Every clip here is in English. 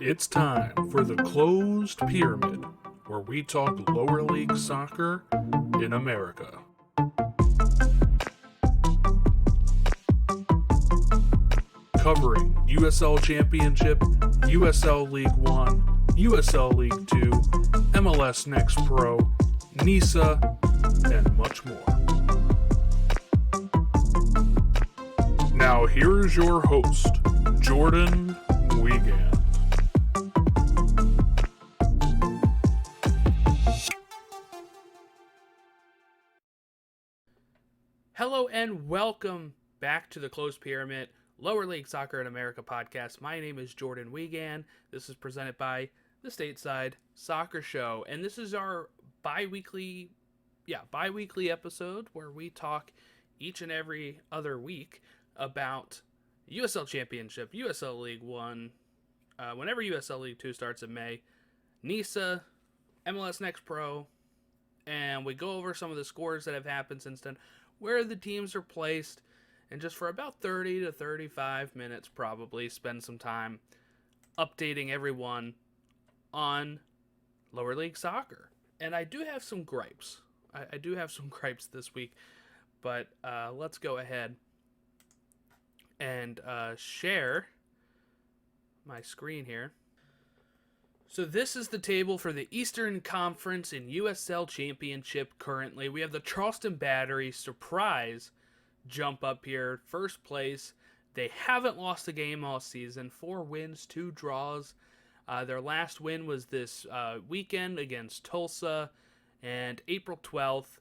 It's time for the Closed Pyramid, where we talk lower league soccer in America. Covering USL Championship, USL League 1, USL League 2, MLS Next Pro, NISA, and much more. Now here's your host, Jordan Wiegand. Hello and welcome back to the Closed Pyramid, Lower League Soccer in America podcast. My name is Jordan Wiegand. This is presented by the Stateside Show, and this is our bi-weekly episode where we talk each and every other week about USL Championship, USL League 1, whenever USL League 2 starts in May, NISA, MLS Next Pro, and we go over some of the scores that have happened since then, where the teams are placed, and just for about 30 to 35 minutes probably spend some time updating everyone on lower league soccer. And I do have some gripes. I do have some gripes this week, but let's go ahead and share my screen here. So this is the table for the Eastern Conference in USL Championship currently. We have the Charleston Battery surprise jump up here, first place. They haven't lost a game all season, 4 wins, 2 draws. Their last win was this weekend against Tulsa, and April 12th,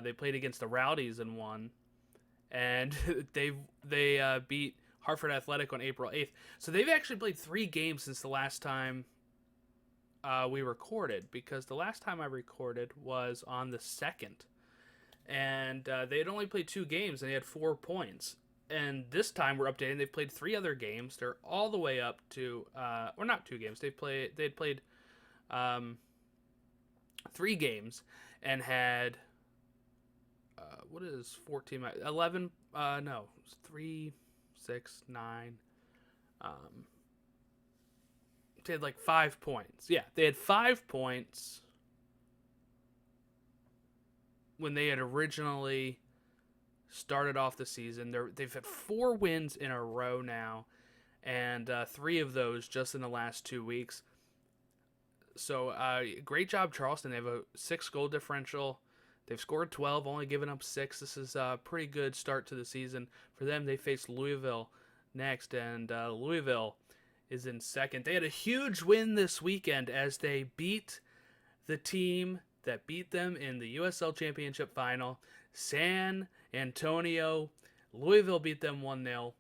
they played against the Rowdies and won. And they beat Hartford Athletic on April 8th. So they've actually played 3 games since the last time we recorded, because the last time I recorded was on the 2nd. And they had only played 2 games, and they had 4 points. And this time we're updating. They've played 3 other games. They're all the way up to, or not 2 games. They had played 3 games and had, what is 14, 11, no, 3, 6, 9, they had like 5 points. Yeah, they had 5 points when they had originally started off the season. They've had 4 wins in a row now, and 3 of those just in the last 2 weeks. So great job, Charleston. They have a 6-goal differential. They've scored 12, only given up 6. This is a pretty good start to the season for them. They face Louisville next, and Louisville is in second. They had a huge win this weekend as they beat the team that beat them in the USL Championship final, San Antonio. Louisville beat them 1-0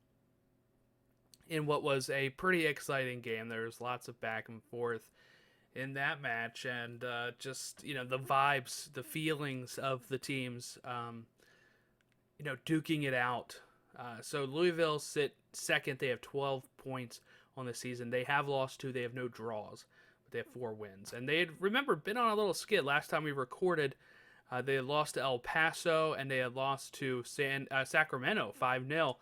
in what was a pretty exciting game. There was lots of back and forth in that match, and just, the vibes, the feelings of the teams, duking it out. So Louisville sit second. They have 12 points on the season. They have lost 2. They have no draws, but they have 4 wins. And they had, remember, been on a little skid last time we recorded. They had lost to El Paso, and they had lost to Sacramento 5-0.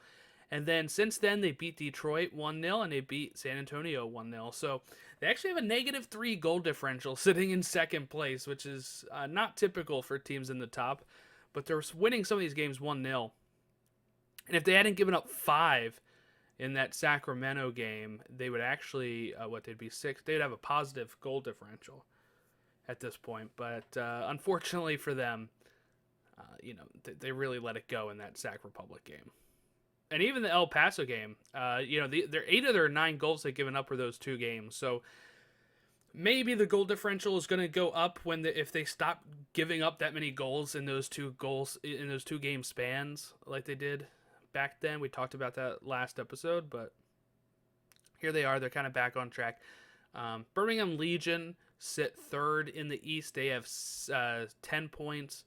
And then since then, they beat Detroit 1-0, and they beat San Antonio 1-0. So they actually have a -3 goal differential sitting in second place, which is not typical for teams in the top. But they're winning some of these games 1-0. And if they hadn't given up 5 in that Sacramento game, they would actually, they'd be 6. They'd have a positive goal differential at this point. But unfortunately for them, they really let it go in that Sac Republic game. And even the El Paso game, their 8 of their 9 goals they've given up were those 2 games. So maybe the goal differential is going to go up if they stop giving up that many goals in those 2 game spans like they did back then. We talked about that last episode, but here they are. They're kind of back on track. Birmingham Legion sit 3rd in the East. They have 10 points.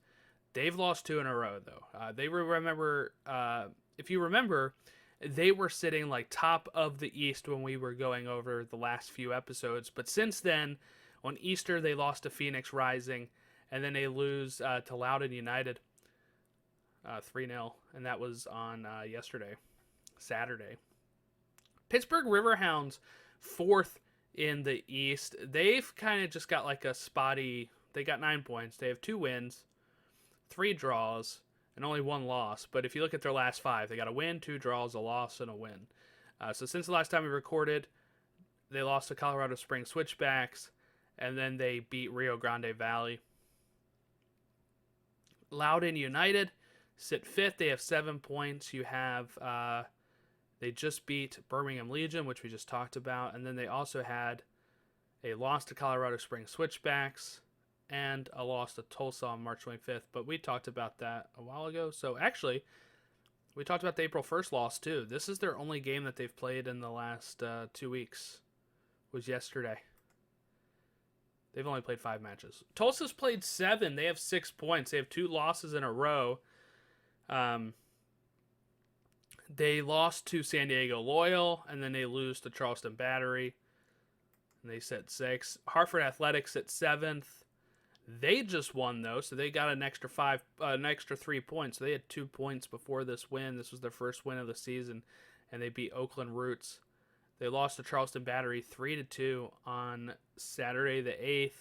They've lost 2 in a row, though. If you remember, they were sitting like top of the East when we were going over the last few episodes. But since then, on Easter, they lost to Phoenix Rising, and then they lose to Loudoun United 3-0, and that was on Saturday. Pittsburgh Riverhounds, 4th in the East. They've kind of just got like a spotty. They got 9 points. They have 2 wins, 3 draws, and only 1 loss. But if you look at their last 5, they got a win, 2 draws, a loss, and a win. So since the last time we recorded, they lost to Colorado Springs Switchbacks, and then they beat Rio Grande Valley. Loudoun United sit 5th. They have 7 points. You have they just beat Birmingham Legion, which we just talked about, and then they also had a loss to Colorado Springs Switchbacks and a loss to Tulsa on March 25th. But we talked about that a while ago. So actually, we talked about the April 1st loss too. This is their only game that they've played in the last 2 weeks. Was yesterday. They've only played 5 matches. Tulsa's played 7. They have 6 points. They have 2 losses in a row. They lost to San Diego Loyal, and then they lose to Charleston Battery. And they sit 6. Hartford Athletics at 7th. They just won though, so they got an extra 3 points. So they had 2 points before this win. This was their first win of the season, and they beat Oakland Roots. They lost to Charleston Battery 3-2 on Saturday the 8th.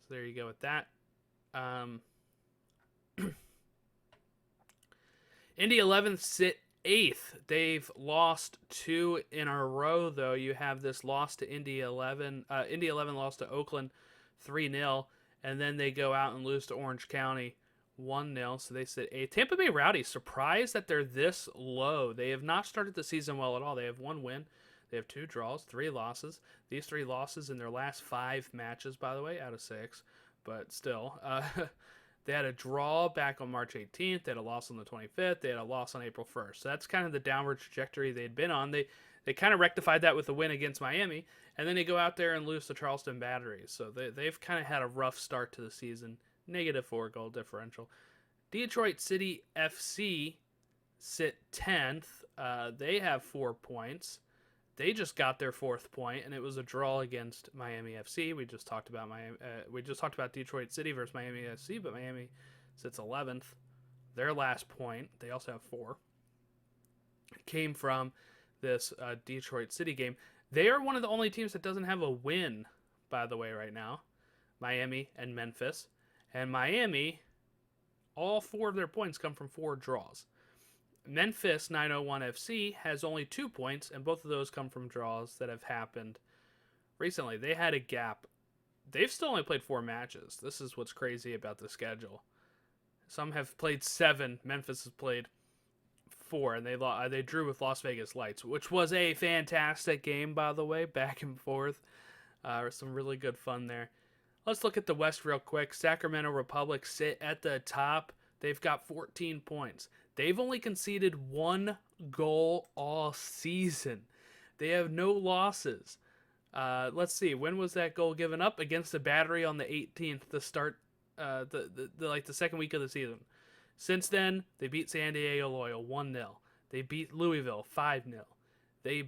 So there you go with that. Indy 11th sit 8th. They've lost 2 in a row, though. You have this loss to Indy 11. Indy 11 lost to Oakland 3-0, and then they go out and lose to Orange County 1-0, so they sit 8th. Tampa Bay Rowdy, surprised that they're this low. They have not started the season well at all. They have 1 win. They have 2 draws, 3 losses. These 3 losses in their last 5 matches, by the way, out of 6. But still, they had a draw back on March 18th. They had a loss on the 25th. They had a loss on April 1st. So that's kind of the downward trajectory they'd been on. They kind of rectified that with a win against Miami, and then they go out there and lose to Charleston Battery. So they've kind of had a rough start to the season. -4 goal differential. Detroit City FC sit 10th. They have 4 points. They just got their 4th point, and it was a draw against Miami FC. We just talked about Detroit City versus Miami FC, but Miami sits 11th. Their last point, they also have 4, came from this Detroit City game. They are one of the only teams that doesn't have a win, by the way, right now. Miami and Memphis. And Miami, all 4 of their points come from 4 draws. Memphis 901 FC has only 2 points, and both of those come from draws that have happened recently. They had a gap. They've still only played 4 matches. This is what's crazy about the schedule. Some have played 7. Memphis has played 4, and they drew with Las Vegas Lights, which was a fantastic game, by the way, back and forth. Some really good fun there. Let's look at the West real quick. Sacramento Republic sit at the top. They've got 14 points. They've only conceded 1 goal all season. They have no losses. Let's see. When was that goal given up? Against the Battery on the 18th to start the second week of the season. Since then, they beat San Diego Loyal 1-0. They beat Louisville 5-0. They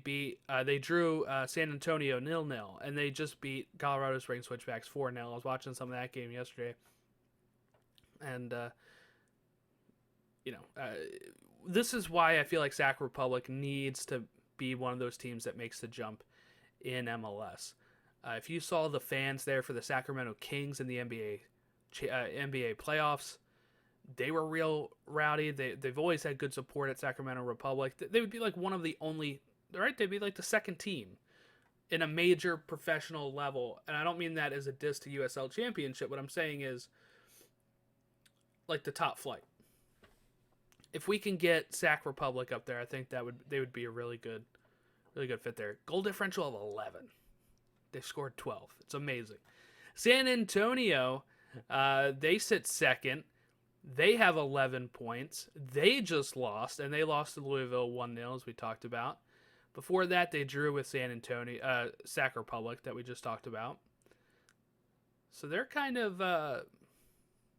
drew San Antonio 0-0, and they just beat Colorado Springs Switchbacks 4-0. I was watching some of that game yesterday, and this is why I feel like Sac Republic needs to be one of those teams that makes the jump in MLS. If you saw the fans there for the Sacramento Kings in the NBA playoffs, they were real rowdy. They've always had good support at Sacramento Republic. They would be like one of the only. Right, they'd be like the second team in a major professional level. And I don't mean that as a diss to USL Championship. What I'm saying is like the top flight. If we can get Sac Republic up there, I think they would be a really good fit there. Goal differential of 11. They've scored 12. It's amazing. San Antonio, they sit second. They have 11 points. They just lost, and they lost to Louisville 1-0, as we talked about. Before that, they drew with Sac Republic that we just talked about. So they're kind of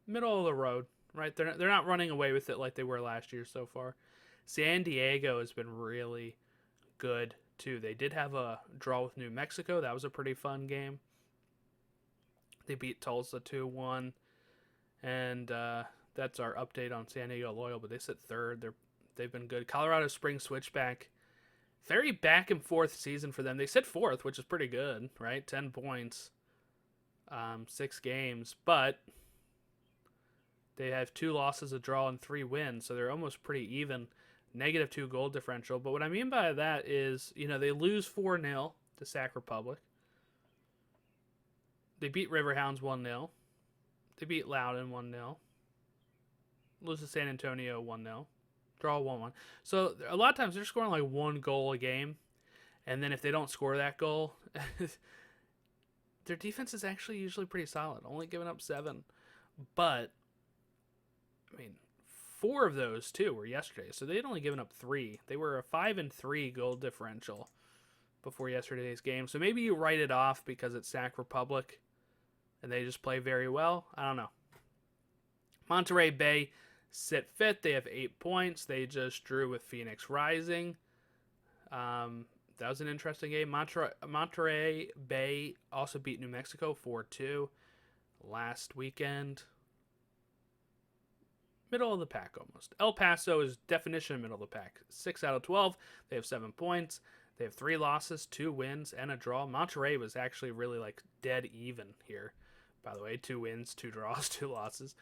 middle of the road, right? They're not running away with it like they were last year so far. San Diego has been really good too. They did have a draw with New Mexico. That was a pretty fun game. They beat Tulsa 2-1, and that's our update on San Diego Loyal. But they sit 3rd. They've been good. Colorado Springs Switchback very back and forth season for them. They sit fourth, which is pretty good, right? 10 points, 6 games, but they have 2 losses, a draw, and 3 wins, so they're almost pretty even. -2 goal differential. But what I mean by that is, they lose 4-0 to Sac Republic. They beat Riverhounds 1-0. They beat Loudon 1-0. Lose to San Antonio 1-0. Draw 1-1. So a lot of times they're scoring like 1 goal a game. And then if they don't score that goal, their defense is actually usually pretty solid. Only giving up 7. But, 4 of those, too, were yesterday. So they'd only given up 3. They were a 5-3 goal differential before yesterday's game. So maybe you write it off because it's Sac Republic and they just play very well. I don't know. Monterey Bay sit 5th. They have 8 points. They just drew with Phoenix Rising. That was an interesting game. Monterey Bay also beat New Mexico 4-2 last weekend. Middle of the pack almost. El Paso is definition of middle of the pack. 6 out of 12. They have 7 points. They have 3 losses, 2 wins, and a draw. Monterey was actually really dead even here, by the way. 2 wins, 2 draws, 2 losses.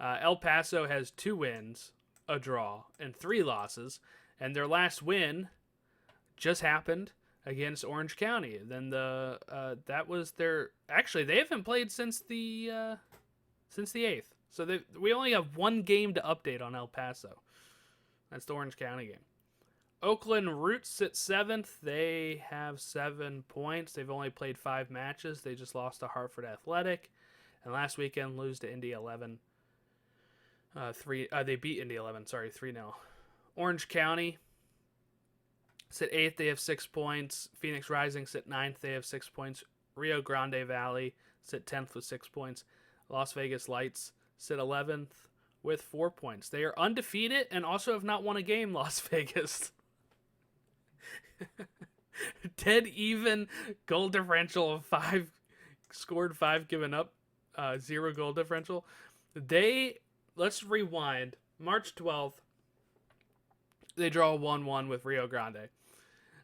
El Paso has 2 wins, a draw, and 3 losses. And their last win just happened against Orange County. Then that was their... Actually, they haven't played since the 8th. So we only have 1 game to update on El Paso. That's the Orange County game. Oakland Roots sit 7th. They have 7 points. They've only played 5 matches. They just lost to Hartford Athletic. And last weekend, lose to Indy 11. They beat Indy 11, 3-0. Orange County sit 8th. They have 6 points. Phoenix Rising sit 9th. They have 6 points. Rio Grande Valley sit 10th with 6 points. Las Vegas Lights sit 11th with 4 points. They are undefeated and also have not won a game, Las Vegas. Dead even goal differential of 5 scored, 5 given up, 0 goal differential. Let's rewind. March 12th, they draw 1-1 with Rio Grande.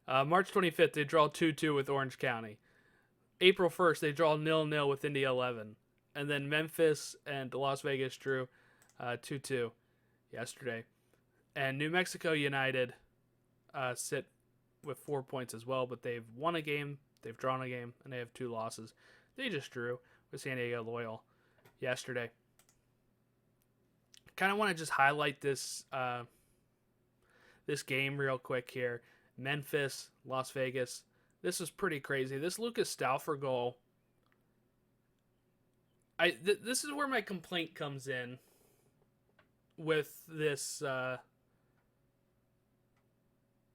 March 25th, they draw 2-2 with Orange County. April 1st, they draw 0-0 with Indy 11. And then Memphis and Las Vegas drew 2-2 yesterday. And New Mexico United sit with 4 points as well, but they've won a game, they've drawn a game, and they have 2 losses. They just drew with San Diego Loyal yesterday. Kind of want to just highlight this game real quick here. Memphis, Las Vegas. This is pretty crazy. This Lucas Stauffer goal. This is where my complaint comes in with this.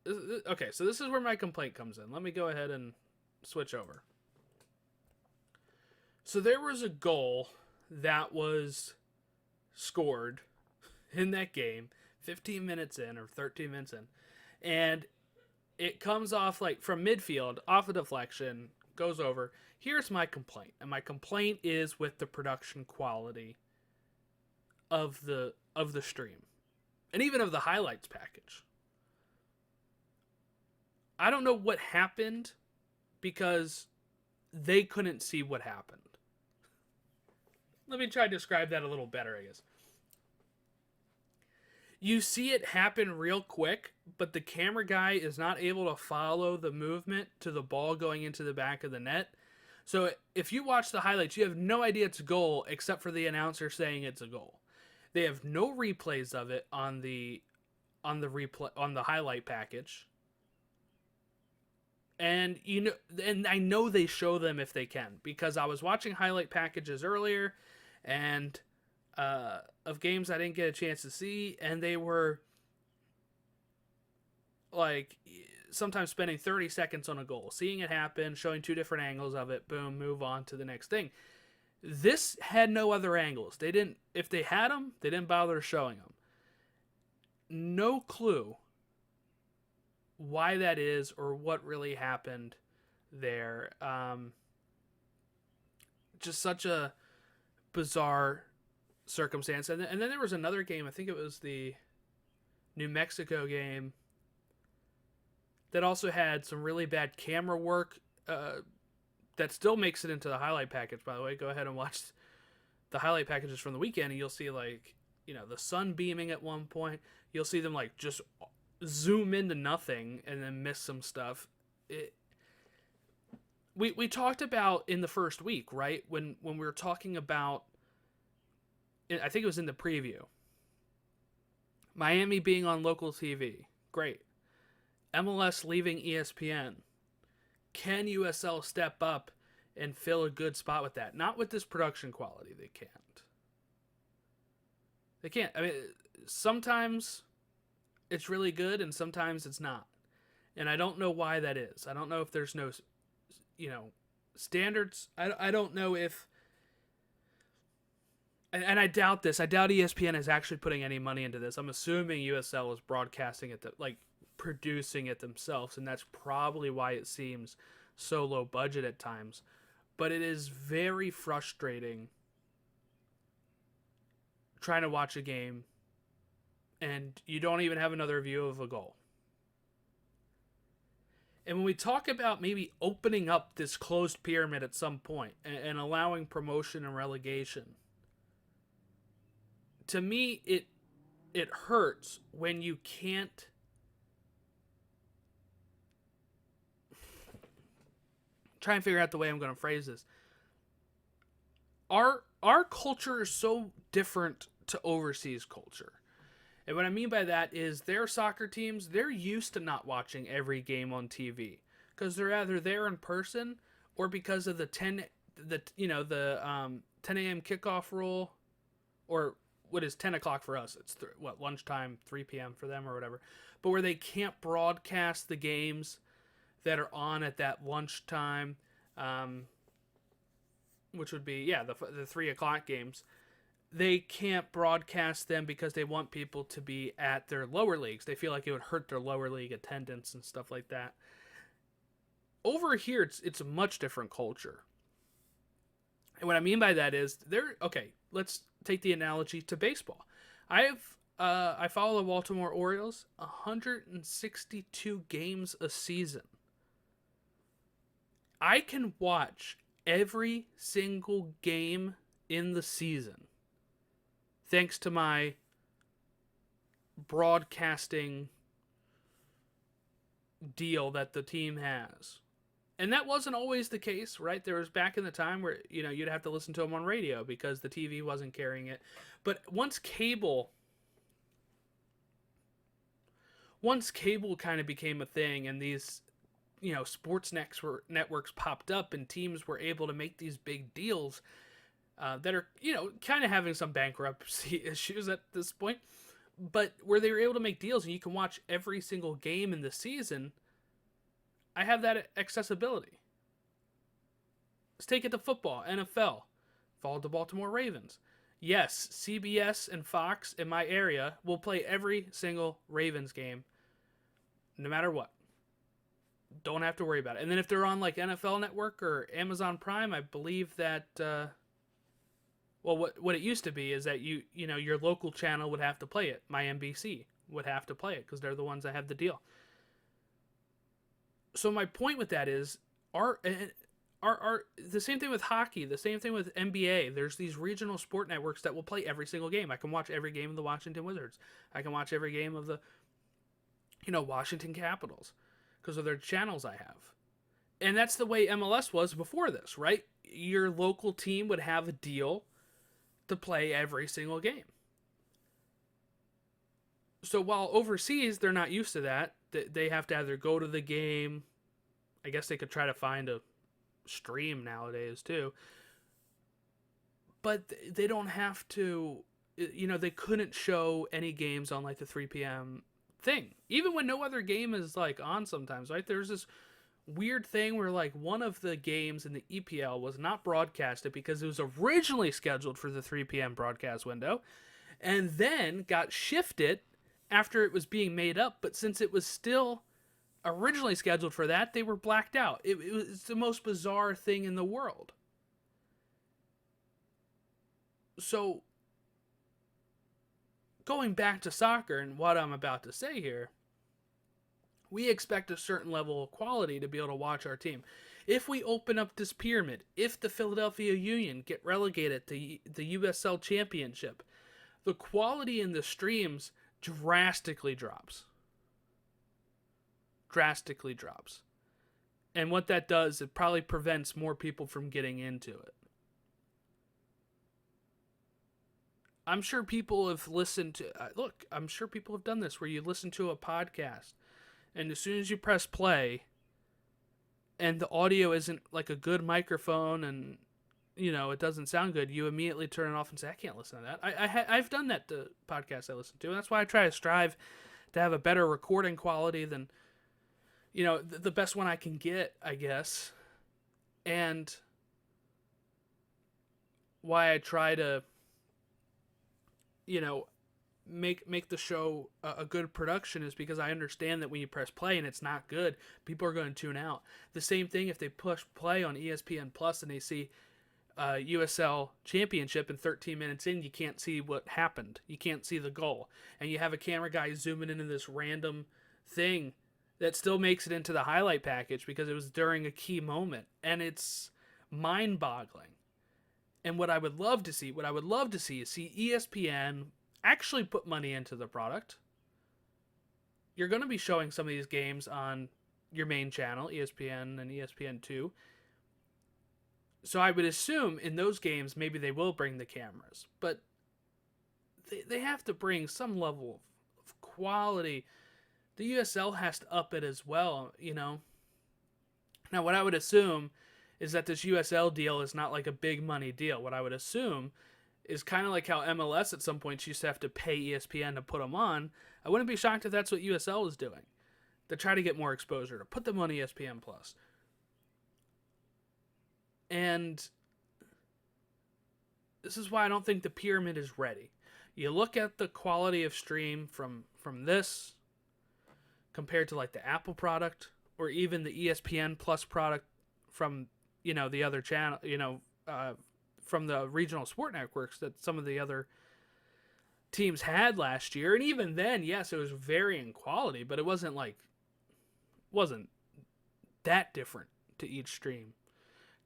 Okay, so this is where my complaint comes in. Let me go ahead and switch over. So there was a goal that was scored in that game, 15 minutes in or 13 minutes in, and it comes off from midfield, off a deflection, goes over. Here's my complaint, and my complaint is with the production quality of the stream, and even of the highlights package. I don't know what happened because they couldn't see what happened. Let me try to describe that a little better, I guess. You see it happen real quick, but the camera guy is not able to follow the movement to the ball going into the back of the net. So if you watch the highlights, you have no idea it's a goal except for the announcer saying it's a goal. They have no replays of it on the highlight package. And and I know they show them if they can, because I was watching highlight packages earlier and of games I didn't get a chance to see, and they were sometimes spending 30 seconds on a goal, seeing it happen, showing 2 different angles of it, boom, move on to the next thing. This had no other angles. If they had them, they didn't bother showing them. No clue why that is or what really happened there. Just such a bizarre circumstance. And then there was another game, I think it was the New Mexico game, that also had some really bad camera work that still makes it into the highlight package, by the way. Go ahead and watch the highlight packages from the weekend, and you'll see, like, the sun beaming at one point. You'll see them, like, just zoom into nothing and then miss some stuff. We talked about in the first week, right? When we were talking about, I think it was in the preview, Miami being on local TV. Great. MLS leaving ESPN. Can USL step up and fill a good spot with that? Not with this production quality. They can't. They can't. I mean, sometimes it's really good and sometimes it's not. And I don't know why that is. I don't know if there's no, standards. I don't know if... And I doubt this. I doubt ESPN is actually putting any money into this. I'm assuming USL is broadcasting it, producing it themselves, and that's probably why it seems so low budget at times. But it is very frustrating trying to watch a game and you don't even have another view of a goal. And when we talk about maybe opening up this closed pyramid at some point and allowing promotion and relegation, to me, it hurts when you can't try and figure out the way I'm going to phrase this. Our culture is so different to overseas culture. And what I mean by that is their soccer teams, they're used to not watching every game on TV because they're either there in person or because of the 10 a.m. kickoff rule, or what is 10 o'clock for us? It's lunchtime, 3 p.m. for them or whatever. But where they can't broadcast the games that are on at that lunchtime, which would be, the 3 o'clock games. They can't broadcast them because they want people to be at their lower leagues. They feel like it would hurt their lower league attendance and stuff like that. Over here, it's a much different culture. And what I mean by that is, let's take the analogy to baseball. I follow the Baltimore Orioles, 162 games a season. I can watch every single game in the season thanks to my broadcasting deal that the team has. And that wasn't always the case, right? There was back in the time where, you'd have to listen to them on radio because the TV wasn't carrying it. But once cable kind of became a thing and these, sports networks popped up and teams were able to make these big deals that are, kind of having some bankruptcy issues at this point, but where they were able to make deals and you can watch every single game in the season, I have that accessibility. Let's take it to football, NFL. Follow the Baltimore Ravens. Yes, CBS and Fox in my area will play every single Ravens game, no matter what. Don't have to worry about it. And then if they're on like NFL Network or Amazon Prime, I believe that... what it used to be is that your local channel would have to play it. My NBC would have to play it because they're the ones that have the deal. So my point with that is, the same thing with hockey, the same thing with NBA. There's these regional sport networks that will play every single game. I can watch every game of the Washington Wizards. I can watch every game of the, Washington Capitals because of their channels I have. And that's the way MLS was before this, right? Your local team would have a deal to play every single game. So while overseas they're not used to that, they have to either go to the game. I guess they could try to find a stream nowadays too. But they don't have to, they couldn't show any games on like the 3 p.m. thing. Even when no other game is like on sometimes, right? There's this weird thing where like one of the games in the EPL was not broadcasted because it was originally scheduled for the 3 p.m. broadcast window and then got shifted after it was being made up. But since it was still originally scheduled for that, they were blacked out. It was the most bizarre thing in the world. So going back to soccer and what I'm about to say here, We expect a certain level of quality to be able to watch our team. If we open up this pyramid, if the Philadelphia Union get relegated to the USL Championship, the quality in the streams drastically drops. Drastically drops. And what that does, it probably prevents more people from getting into it. I'm sure people have listened to... I'm sure people have done this, where you listen to a podcast, and as soon as you press play, and the audio isn't like a good microphone, and it doesn't sound good, you immediately turn it off and say, I can't listen to that. I've done that to podcasts I listen to, and that's why I try to strive to have a better recording quality than, the best one I can get, I guess. And why I try to, make the show a good production is because I understand that when you press play and it's not good, people are going to tune out. The same thing if they push play on ESPN Plus and they see USL Championship, and 13 minutes in, you can't see what happened. You can't see the goal. And you have a camera guy zooming into this random thing that still makes it into the highlight package because it was during a key moment. And it's mind-boggling. And what I would love to see is see ESPN actually put money into the product. You're going to be showing some of these games on your main channel, ESPN and ESPN2. So I would assume in those games, maybe they will bring the cameras. But they have to bring some level of quality. The USL has to up it as well, Now, what I would assume is that this USL deal is not like a big money deal. What I would assume is kind of like how MLS at some point used to have to pay ESPN to put them on. I wouldn't be shocked if that's what USL was doing, to try to get more exposure, to put them on ESPN Plus. And this is why I don't think the pyramid is ready. You look at the quality of stream from this compared to like the Apple product, or even the ESPN Plus product from the other channel, from the regional sport networks that some of the other teams had last year. And even then, yes, it was varying quality, but it wasn't that different to each stream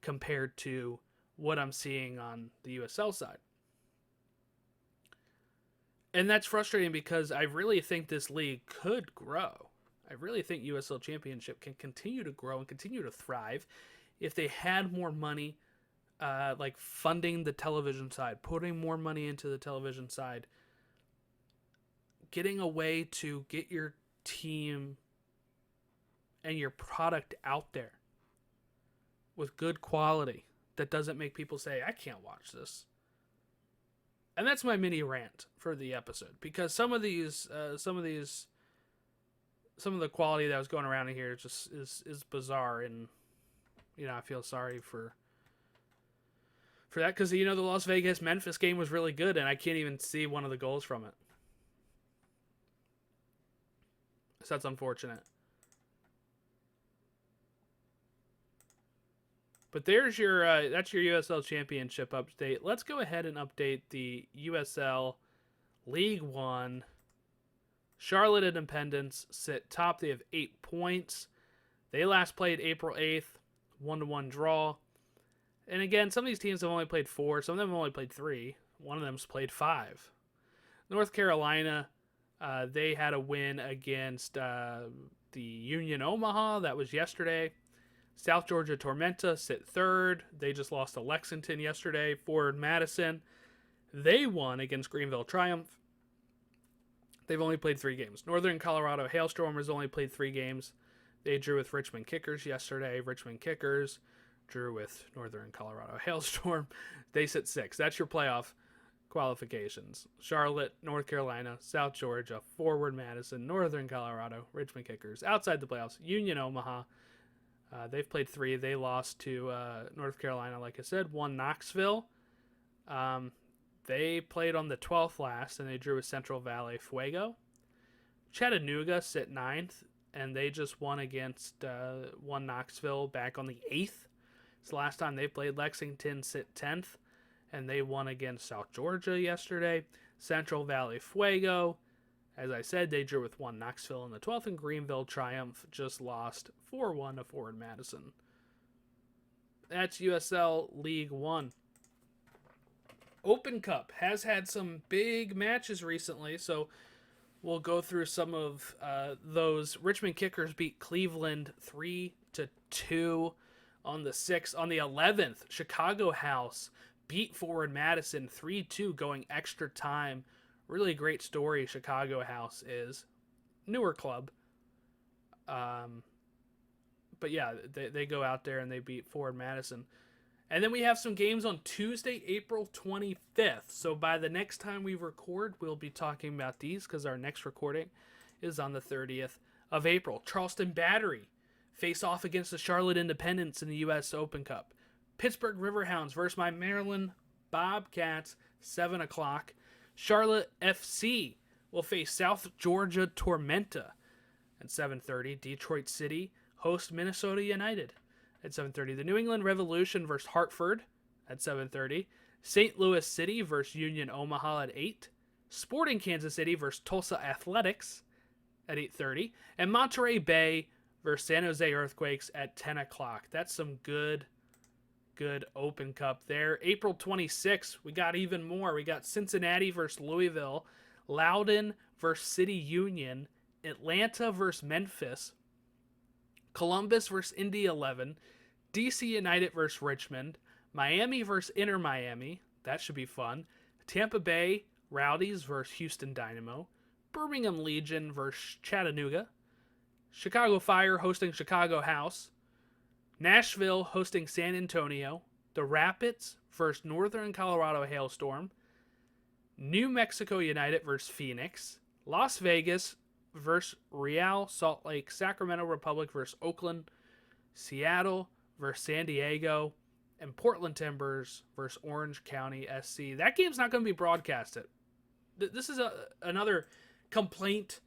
compared to what I'm seeing on the USL side. And that's frustrating because I really think this league could grow. I really think USL Championship can continue to grow and continue to thrive if they had more money, like funding the television side, putting more money into the television side, getting a way to get your team and your product out there with good quality that doesn't make people say, I can't watch this. And that's my mini rant for the episode, because some of the quality that was going around in here just is bizarre, and I feel sorry for that, because the Las Vegas Memphis game was really good, and I can't even see one of the goals from it. So that's unfortunate. But there's that's your USL Championship update. Let's go ahead and update the USL League One. Charlotte Independence sit top. They have 8 points. They last played April 8th, 1-1 draw. And again, some of these teams have only played 4. Some of them have only played 3. One of them's played 5. North Carolina, they had a win against the Union Omaha. That was yesterday. South Georgia Tormenta sit 3rd. They just lost to Lexington yesterday. Forward Madison, they won against Greenville Triumph. They've only played 3 games. Northern Colorado Hailstormers only played 3 games. They drew with Richmond Kickers yesterday. Richmond Kickers drew with Northern Colorado Hailstorm. They sit 6th. That's your playoff qualifications. Charlotte, North Carolina, South Georgia, Forward Madison, Northern Colorado, Richmond Kickers. Outside the playoffs, Union Omaha. They've played 3. They lost to North Carolina, like I said. Won Knoxville. They played on the 12th last, and they drew with Central Valley Fuego. Chattanooga sit 9th, and they just won against Knoxville back on the 8th. It's the last time they played. Lexington sit 10th, and they won against South Georgia yesterday. Central Valley Fuego As I said, they drew with 1 Knoxville in the 12th, and Greenville Triumph just lost 4-1 to Forward Madison. That's USL League One. Open Cup has had some big matches recently, so we'll go through some of those. Richmond Kickers beat Cleveland 3-2 on the 6th. On the 11th, Chicago House beat Forward Madison 3-2 going extra time. Really great story Chicago House is. Newer club. But yeah, they go out there and they beat Forward Madison. And then we have some games on Tuesday, April 25th. So by the next time we record, we'll be talking about these because our next recording is on the 30th of April. Charleston Battery face off against the Charlotte Independents in the U.S. Open Cup. Pittsburgh Riverhounds versus my Maryland Bobcats, 7 o'clock. Charlotte FC will face South Georgia Tormenta at 7:30. Detroit City host Minnesota United at 7:30. The New England Revolution versus Hartford at 7:30. St. Louis City versus Union Omaha at 8. Sporting Kansas City versus Tulsa Athletics at 8:30. And Monterey Bay versus San Jose Earthquakes at 10 o'clock. That's some good Open Cup there. April 26th, we got even more. We got Cincinnati versus Louisville, Loudoun versus City Union, Atlanta versus Memphis, Columbus versus Indy 11, DC United versus Richmond, Miami versus Inter Miami. That should be fun. Tampa Bay Rowdies versus Houston Dynamo, Birmingham Legion versus Chattanooga, Chicago Fire hosting Chicago House, Nashville hosting San Antonio, the Rapids versus Northern Colorado Hailstorm, New Mexico United versus Phoenix, Las Vegas versus Real Salt Lake, Sacramento Republic versus Oakland, Seattle versus San Diego, and Portland Timbers versus Orange County SC. That game's not going to be broadcasted. This is another complaint,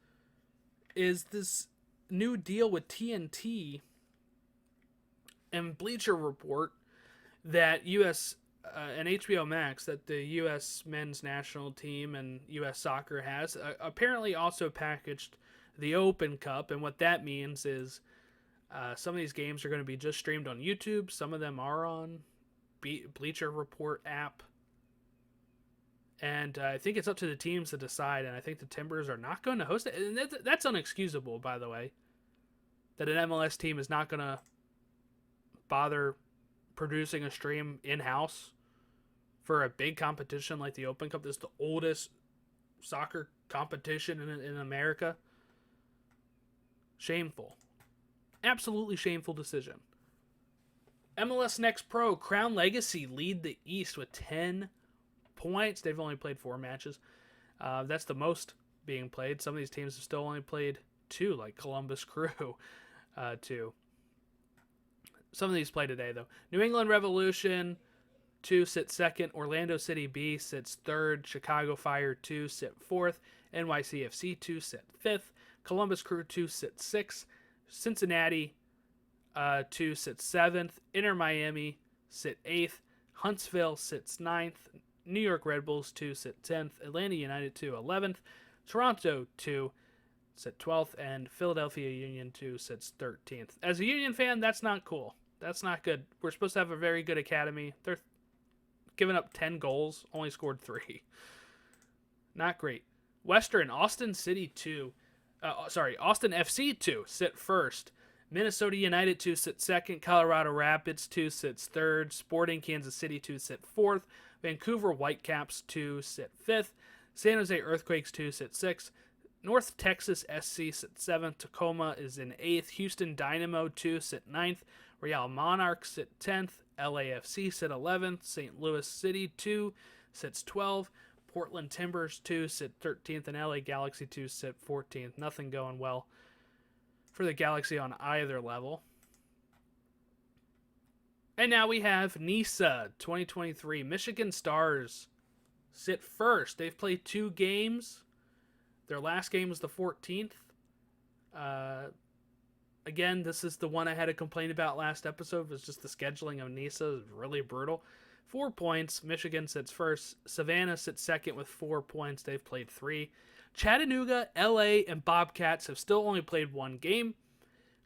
is this new deal with TNT and Bleacher Report that US and HBO Max that the U.S. men's national team and U.S. soccer has apparently also packaged the Open Cup, and what that means is some of these games are going to be just streamed on YouTube. Some of them are on Bleacher Report app, and I think it's up to the teams to decide, and I think the Timbers are not going to host it, and that's unexcusable, by the way, that an MLS team is not going to bother producing a stream in-house for a big competition like the Open Cup. This is the oldest soccer competition in America. Shameful. Absolutely shameful decision. MLS Next Pro, Crown Legacy lead the East with 10 points. They've only played 4 matches. That's the most being played. Some of these teams have still only played 2, like Columbus Crew 2. Some of these play today, though. New England Revolution 2 sits 2nd. Orlando City B sits 3rd. Chicago Fire 2 sit 4th. NYCFC 2 sit 5th. Columbus Crew 2 sits 6th. Cincinnati 2 sits 7th. Inter Miami sit 8th. Huntsville sits 9th. New York Red Bulls 2 sit 10th. Atlanta United 2 11th. Toronto 2 sit 12th, and Philadelphia Union 2 sits 13th. As a Union fan, that's not cool. That's not good. We're supposed to have a very good academy. They're giving up 10 goals, only scored 3. Not great. Western, Austin City 2. Austin FC 2 sit 1st. Minnesota United 2 sit 2nd. Colorado Rapids 2 sits 3rd. Sporting Kansas City 2 sit 4th. Vancouver Whitecaps 2 sit 5th. San Jose Earthquakes 2 sit 6th. North Texas SC sit 7th. Tacoma is in 8th. Houston Dynamo 2 sit 9th. Real Monarchs sit 10th. LAFC sit 11th. St. Louis City 2 sits 12th. Portland Timbers 2 sit 13th. And LA Galaxy 2 sit 14th. Nothing going well for the Galaxy on either level. And now we have NISA 2023. Michigan Stars sit 1st. They've played 2 games. Their last game was the 14th. Again, this is the one I had a complaint about last episode. It was just the scheduling of NISA. It was really brutal. 4 points. Michigan sits 1st. Savannah sits 2nd with 4 points. They've played 3. Chattanooga, LA, and Bobcats have still only played one game.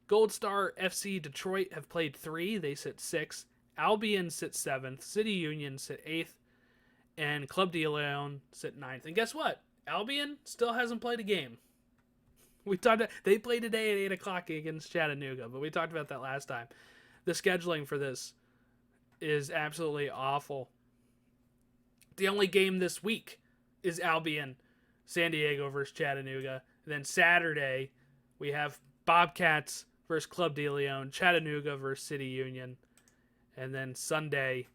Gold Star FC Detroit have played 3. They sit 6th. Albion sit 7th. City Union sit 8th. And Club de Leon sit 9th. And guess what? Albion still hasn't played a game. They played today at 8 o'clock against Chattanooga, but we talked about that last time. The scheduling for this is absolutely awful. The only game this week is Albion, San Diego versus Chattanooga. And then Saturday, we have Bobcats versus Club de Leon, Chattanooga versus City Union. And then Sunday,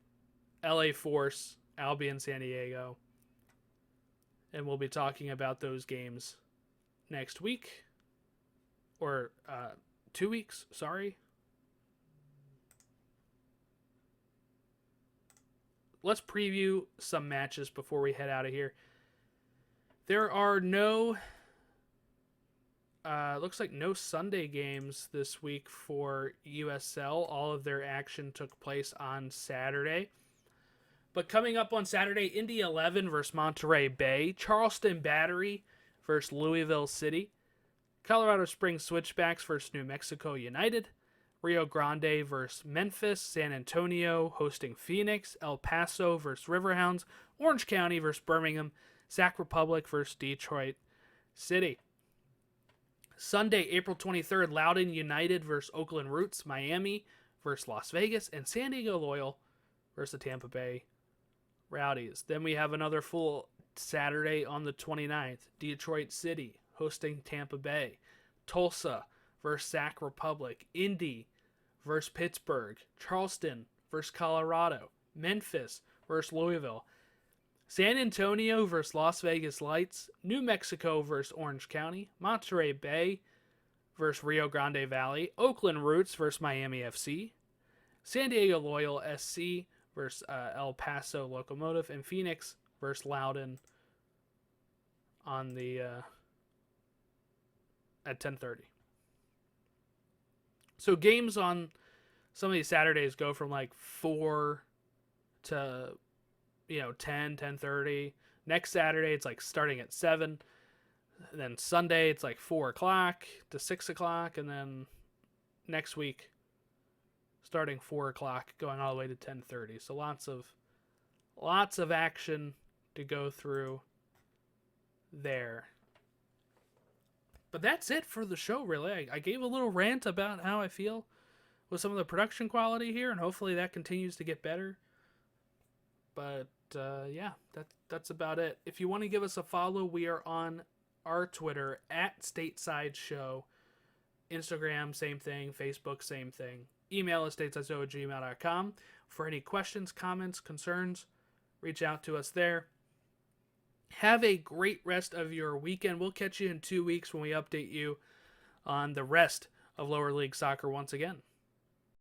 LA Force, Albion, San Diego. And we'll be talking about those games next week. Or 2 weeks, sorry. Let's preview some matches before we head out of here. There are looks like no Sunday games this week for USL. All of their action took place on Saturday. But coming up on Saturday, Indy 11 versus Monterey Bay, Charleston Battery versus Louisville City, Colorado Springs Switchbacks versus New Mexico United, Rio Grande versus Memphis, San Antonio hosting Phoenix, El Paso versus Riverhounds, Orange County versus Birmingham, Sac Republic versus Detroit City. Sunday, April 23rd, Loudoun United versus Oakland Roots, Miami versus Las Vegas, and San Diego Loyal versus the Tampa Bay Rowdies. Then we have another full Saturday on the 29th. Detroit City hosting Tampa Bay. Tulsa versus Sac Republic. Indy versus Pittsburgh. Charleston versus Colorado. Memphis versus Louisville. San Antonio versus Las Vegas Lights. New Mexico versus Orange County. Monterey Bay versus Rio Grande Valley. Oakland Roots versus Miami FC. San Diego Loyal SC versus El Paso Locomotive, and Phoenix versus Loudoun on the at 10:30. So games on some of these Saturdays go from like 4 to 10:30. Next Saturday it's like starting at 7. Then Sunday it's like 4 o'clock to 6 o'clock, and then next week starting 4 o'clock, going all the way to 10:30. So lots of action to go through there. But that's it for the show, really. I gave a little rant about how I feel with some of the production quality here, and hopefully that continues to get better. But yeah, that's about it. If you want to give us a follow, we are on our Twitter at Stateside Show. Instagram, same thing. Facebook, same thing. Email us statesideShow@gmail.com. For any questions, comments, concerns, reach out to us there. Have a great rest of your weekend. We'll catch you in 2 weeks when we update you on the rest of lower league soccer once again.